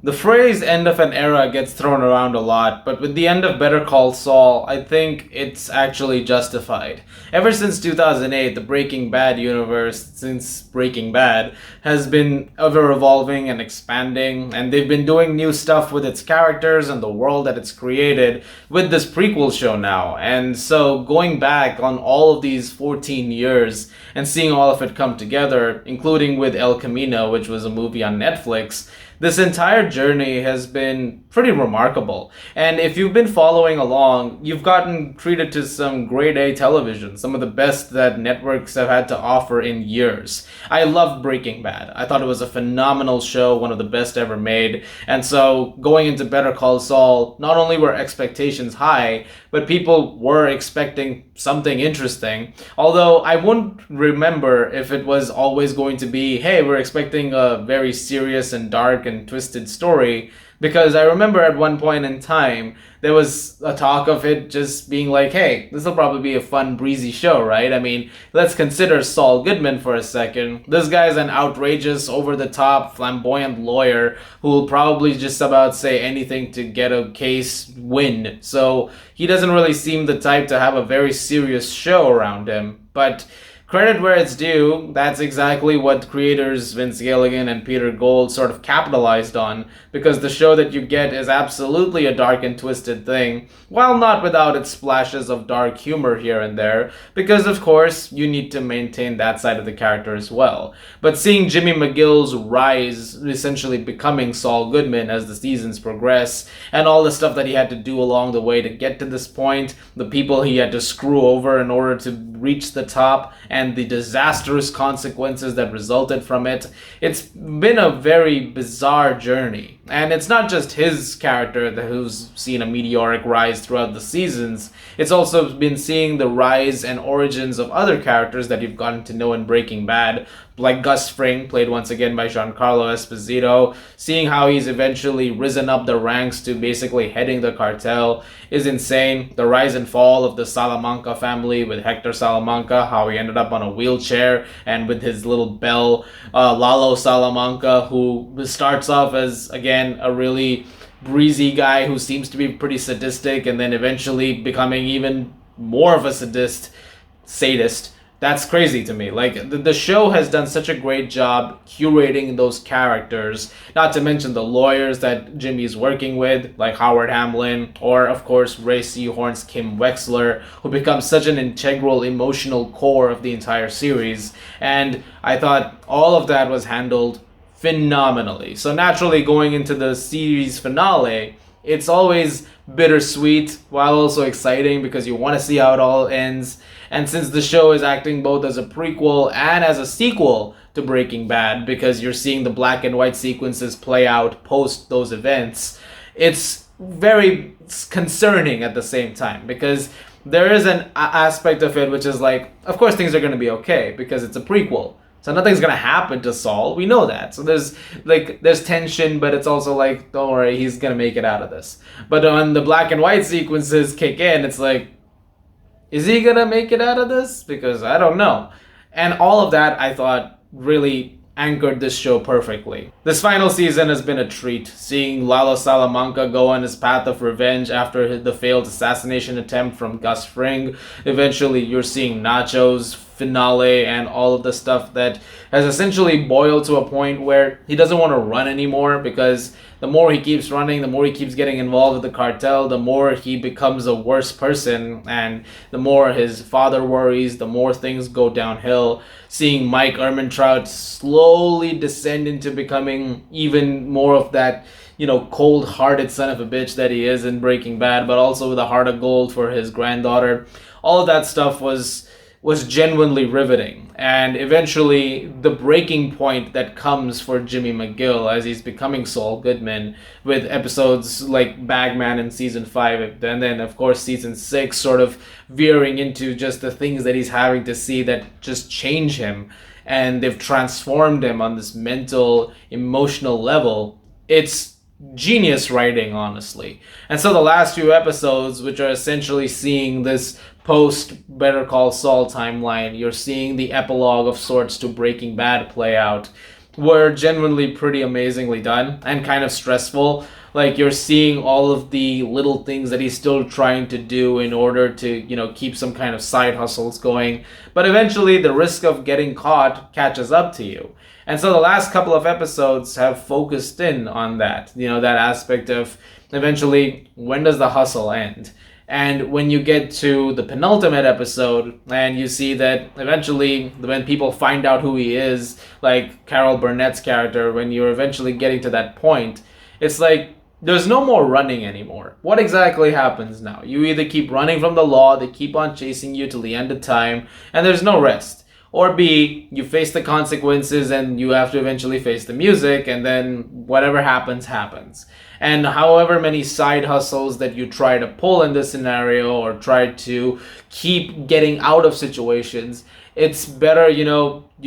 The phrase end of an era gets thrown around a lot, but with the end of Better Call Saul, I think it's actually justified. Ever since 2008, the Breaking Bad universe, since Breaking Bad, has been ever evolving and expanding, and they've been doing new stuff with its characters and the world that it's created with this prequel show now. And so going back on all of these 14 years and seeing all of it come together, including with El Camino, which was a movie on Netflix, this entire journey has been pretty remarkable. And if you've been following along, you've gotten treated to some grade A television, some of the best that networks have had to offer in years. I loved Breaking Bad. I thought it was a phenomenal show, one of the best ever made. And so going into Better Call Saul, not only were expectations high, but people were expecting something interesting. Although I wouldn't remember if it was always going to be, hey, we're expecting a very serious and dark and twisted story, because I remember at one point in time there was a talk of it just being like, hey, this will probably be a fun, breezy show, right? I mean, let's consider Saul Goodman for a second. This guy's an outrageous, over-the-top, flamboyant lawyer who will probably just about say anything to get a case win. So he doesn't really seem the type to have a very serious show around him. But credit where it's due, that's exactly what creators Vince Gilligan and Peter Gould sort of capitalized on, because the show that you get is absolutely a dark and twisted thing, while not without its splashes of dark humor here and there, because of course you need to maintain that side of the character as well. But seeing Jimmy McGill's rise, essentially becoming Saul Goodman as the seasons progress, and all the stuff that he had to do along the way to get to this point, the people he had to screw over in order to reach the top, and the disastrous consequences that resulted from it. It's been a very bizarre journey. And it's not just his character who's seen a meteoric rise throughout the seasons. It's also been seeing the rise and origins of other characters that you've gotten to know in Breaking Bad, like Gus Fring, played once again by Giancarlo Esposito. Seeing how he's eventually risen up the ranks to basically heading the cartel is insane. The rise and fall of the Salamanca family with Hector Salamanca, how he ended up on a wheelchair, and with his little belle, Lalo Salamanca, who starts off as, again, a really breezy guy who seems to be pretty sadistic, and then eventually becoming even more of a sadist. That's crazy to me. Like, the show has done such a great job curating those characters, not to mention the lawyers that Jimmy's working with, like Howard Hamlin, or of course Ray Seahorn's Kim Wexler, who becomes such an integral emotional core of the entire series. And I thought all of that was handled phenomenally. So naturally, going into the series finale, it's always bittersweet while also exciting because you want to see how it all ends. And since the show is acting both as a prequel and as a sequel to Breaking Bad, because you're seeing the black and white sequences play out post those events, it's very concerning at the same time, because there is an aspect of it which is like, of course things are going to be okay because it's a prequel. So nothing's gonna happen to Saul. We know that. So there's tension, but it's also like, don't worry, he's gonna make it out of this. But when the black and white sequences kick in, it's like, is he gonna make it out of this? Because I don't know. And all of that, I thought, really anchored this show perfectly. This final season has been a treat, seeing Lalo Salamanca go on his path of revenge after the failed assassination attempt from Gus Fring. Eventually, you're seeing Nacho's finale and all of the stuff that has essentially boiled to a point where he doesn't want to run anymore, because the more he keeps running, the more he keeps getting involved with the cartel, the more he becomes a worse person, and the more his father worries, the more things go downhill. Seeing Mike Ehrmantraut slowly descend into becoming even more of that, cold-hearted son of a bitch that he is in Breaking Bad, but also with a heart of gold for his granddaughter. All of that stuff was genuinely riveting. And eventually, the breaking point that comes for Jimmy McGill as he's becoming Saul Goodman, with episodes like Bagman in season 5, and then of course season 6 sort of veering into just the things that he's having to see that just change him, and they've transformed him on this mental, emotional level. It's genius writing, honestly. And so the last few episodes, which are essentially seeing this post Better Call Saul timeline, you're seeing the epilogue of sorts to Breaking Bad play out. were genuinely pretty amazingly done and kind of stressful. Like you're seeing all of the little things that he's still trying to do in order to, keep some kind of side hustles going. But eventually the risk of getting caught catches up to you. And so the last couple of episodes have focused in on that, that aspect of eventually when does the hustle end? And when you get to the penultimate episode and you see that eventually when people find out who he is, like Carol Burnett's character, when you're eventually getting to that point, it's like there's no more running anymore. What exactly happens now? You either keep running from the law, they keep on chasing you till the end of time, and there's no rest. Or B, you face the consequences and you have to eventually face the music, and then whatever happens, happens. And however many side hustles that you try to pull in this scenario or try to keep getting out of situations, it's better, you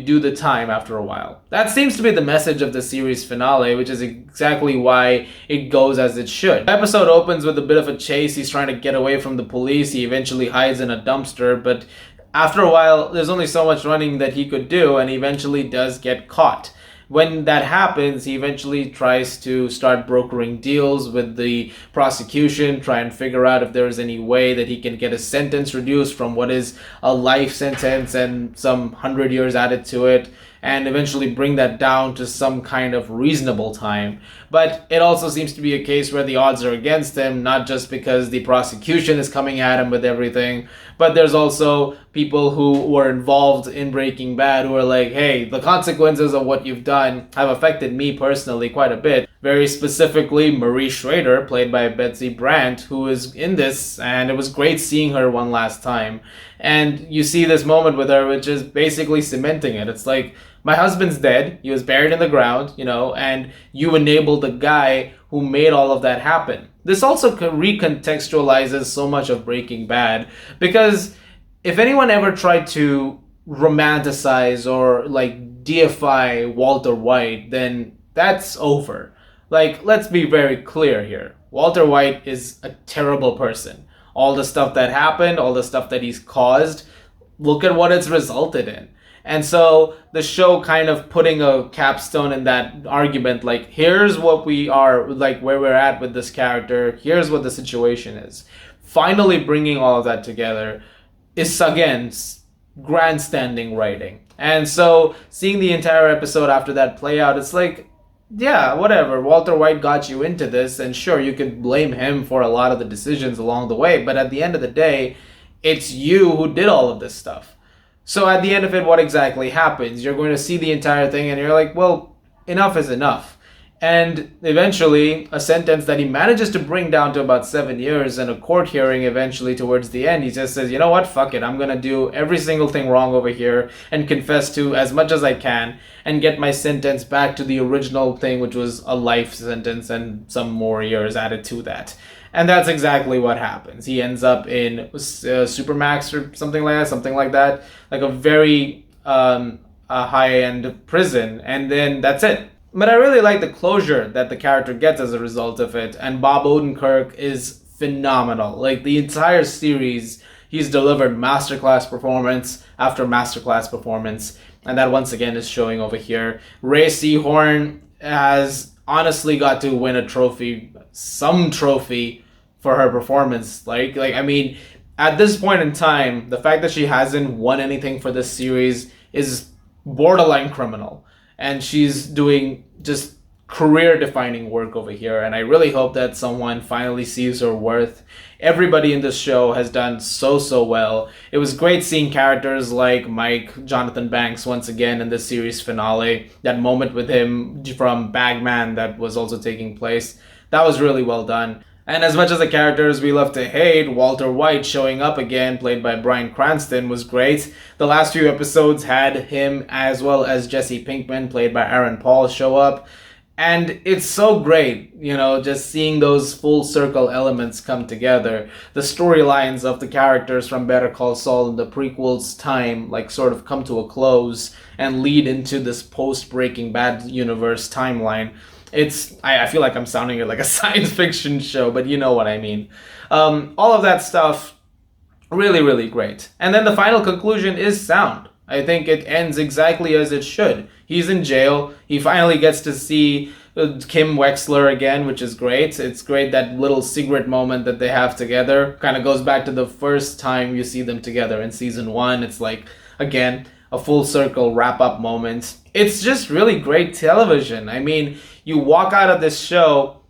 do the time after a while. That seems to be the message of the series finale, which is exactly why it goes as it should. The episode opens with a bit of a chase. He's trying to get away from the police. He eventually hides in a dumpster, but after a while, there's only so much running that he could do, and he eventually does get caught. When that happens, he eventually tries to start brokering deals with the prosecution, try and figure out if there is any way that he can get a sentence reduced from what is a life sentence and some 100 years added to it, and eventually bring that down to some kind of reasonable time. But it also seems to be a case where the odds are against him, not just because the prosecution is coming at him with everything, but there's also people who were involved in Breaking Bad who are like, hey, the consequences of what you've done have affected me personally quite a bit. Very specifically, Marie Schrader, played by Betsy Brandt, who is in this, and it was great seeing her one last time. And you see this moment with her, which is basically cementing it. It's like, my husband's dead, he was buried in the ground, and you enabled the guy who made all of that happen. This also recontextualizes so much of Breaking Bad, because if anyone ever tried to romanticize or like deify Walter White, then that's over. Like, let's be very clear here. Walter White is a terrible person. All the stuff that happened, all the stuff that he's caused, look at what it's resulted in. And so the show kind of putting a capstone in that argument, like, here's what we are, like where we're at with this character, here's what the situation is. Finally bringing all of that together is, again, grandstanding writing. And so seeing the entire episode after that play out, it's like, yeah, whatever. Walter White got you into this, and sure, you can blame him for a lot of the decisions along the way, but at the end of the day, it's you who did all of this stuff. So at the end of it, what exactly happens? You're going to see the entire thing and you're like, well, enough is enough. And eventually, a sentence that he manages to bring down to about 7 years, and a court hearing eventually towards the end, he just says, you know what, fuck it, I'm going to do every single thing wrong over here and confess to as much as I can and get my sentence back to the original thing, which was a life sentence and some more years added to that. And that's exactly what happens. He ends up in Supermax or something like that, like a very a high-end prison, and then that's it. But I really like the closure that the character gets as a result of it, and Bob Odenkirk is phenomenal. Like, the entire series, he's delivered masterclass performance after masterclass performance, and that once again is showing over here. Rhea Seehorn has honestly got to win a trophy, some trophy, for her performance. Like I mean, at this point in time, the fact that she hasn't won anything for this series is borderline criminal, and she's doing just career-defining work over here, and I really hope that someone finally sees her worth. Everybody in this show has done so well. It was great seeing characters like Mike, Jonathan Banks once again in the series finale. That moment with him from Bagman that was also taking place, that was really well done. And as much as the characters we love to hate, Walter White showing up again, played by Bryan Cranston, was great. The last few episodes had him as well as Jesse Pinkman, played by Aaron Paul, show up. And it's so great, just seeing those full circle elements come together. The storylines of the characters from Better Call Saul in the prequels time, like, sort of come to a close and lead into this post-Breaking Bad universe timeline. I feel like I'm sounding like a science fiction show, but you know what I mean. All of that stuff, really, really great. And then the final conclusion is sound. I think it ends exactly as it should. He's in jail. He finally gets to see Kim Wexler again, which is great. It's great that little secret moment that they have together. Kind of goes back to the first time you see them together in season 1. It's like, again, a full circle wrap up moment. It's just really great television. I mean, you walk out of this show,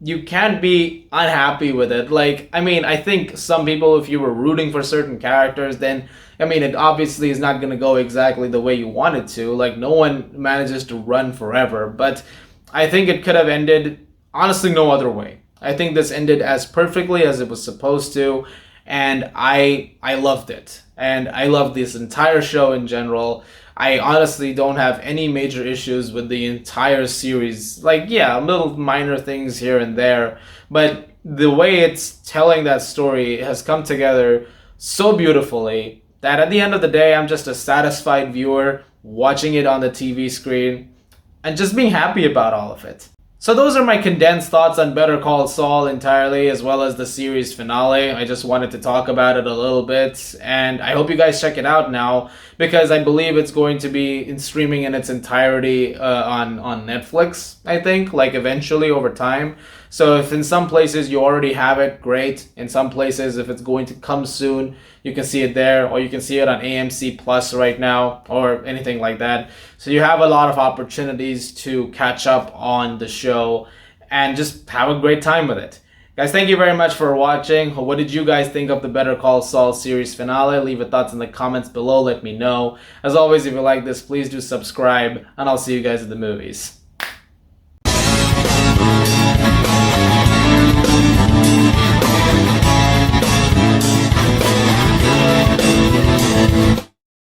you can't be unhappy with it. Like, I mean, I think some people, if you were rooting for certain characters, then, I mean, it obviously is not going to go exactly the way you want it to. Like, no one manages to run forever. But I think it could have ended, honestly, no other way. I think this ended as perfectly as it was supposed to. And I loved it. And I loved this entire show in general. I honestly don't have any major issues with the entire series. Like, yeah, little minor things here and there, but the way it's telling that story has come together so beautifully that at the end of the day, I'm just a satisfied viewer watching it on the TV screen and just being happy about all of it. So those are my condensed thoughts on Better Call Saul entirely, as well as the series finale. I just wanted to talk about it a little bit, and I hope you guys check it out now, because I believe it's going to be streaming in its entirety on Netflix, I think, like eventually over time. So if in some places you already have it, great. In some places, if it's going to come soon, you can see it there, or you can see it on AMC Plus right now, or anything like that. So you have a lot of opportunities to catch up on the show and just have a great time with it. Guys, thank you very much for watching. What did you guys think of the Better Call Saul series finale? Leave your thoughts in the comments below. Let me know. As always, if you like this, please do subscribe, and I'll see you guys at the movies.